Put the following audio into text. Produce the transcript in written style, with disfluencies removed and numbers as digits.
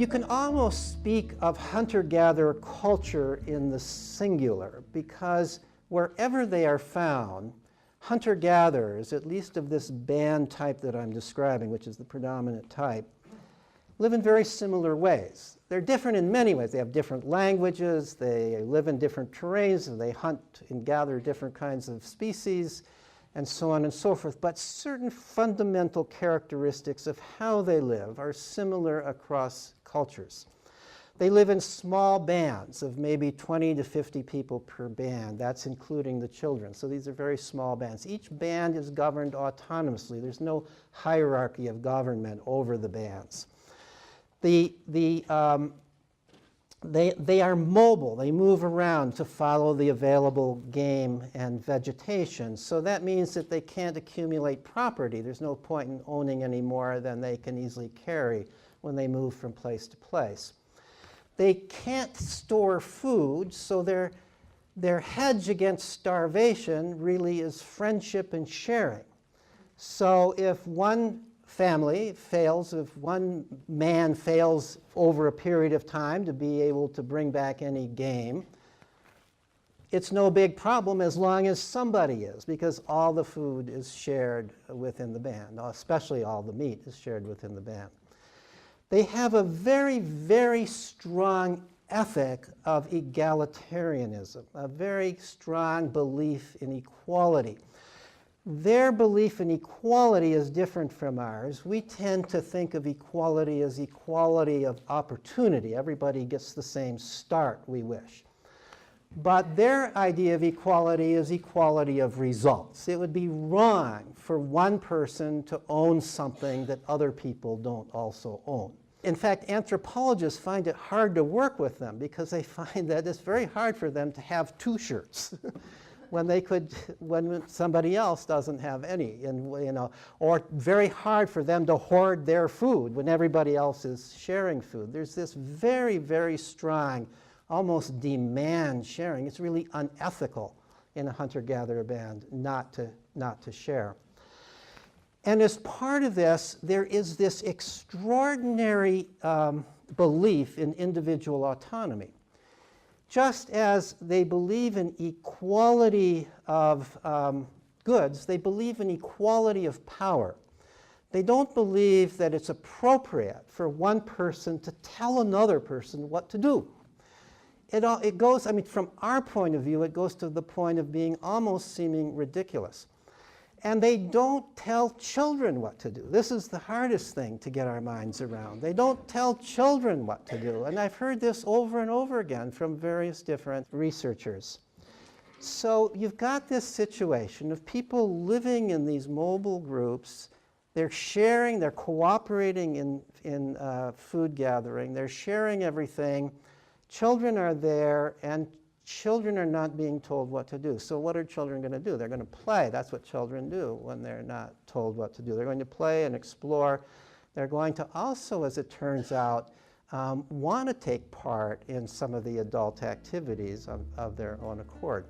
You can almost speak of hunter-gatherer culture in the singular, because wherever they are found, hunter-gatherers, at least of this band type that I'm describing, which is the predominant type, live in very similar ways. They're different in many ways. They have different languages, they live in different terrains, and they hunt and gather different kinds of species, and so on and so forth. But certain fundamental characteristics of how they live are similar across cultures. They live in small bands of maybe 20 to 50 people per band. That's including the children. So these are very small bands. Each band is governed autonomously. There's no hierarchy of government over the bands. They are mobile. They move around to follow the available game and vegetation. So that means that they can't accumulate property. There's no point in owning any more than they can easily carry when they move from place to place. They can't store food, so their hedge against starvation really is friendship and sharing. So if one family fails, if one man fails over a period of time to be able to bring back any game, it's no big problem as long as somebody is, because all the food is shared within the band, especially all the meat is shared within the band. They have a very, very strong ethic of egalitarianism, a very strong belief in equality. Their belief in equality is different from ours. We tend to think of equality as equality of opportunity. Everybody gets the same start, we wish. But their idea of equality is equality of results. It would be wrong for one person to own something that other people don't also own. In fact, anthropologists find it hard to work with them because they find that it's very hard for them to have two shirts when somebody else doesn't have any, and or very hard for them to hoard their food when everybody else is sharing food. There's this very, very strong, almost demand sharing. It's really unethical in a hunter-gatherer band not to share. And as part of this, there is this extraordinary belief in individual autonomy. Just as they believe in equality of goods, they believe in equality of power. They don't believe that it's appropriate for one person to tell another person what to do. It goes, I mean, from our point of view, it goes to the point of being almost seeming ridiculous. And they don't tell children what to do. This is the hardest thing to get our minds around. They don't tell children what to do. And I've heard this over and over again from various different researchers. So you've got this situation of people living in these mobile groups. They're sharing, they're cooperating in food gathering. They're sharing everything. Children are there, and children are not being told what to do. So what are children going to do? They're going to play. That's what children do when they're not told what to do. They're going to play and explore. They're going to also, as it turns out, want to take part in some of the adult activities of their own accord.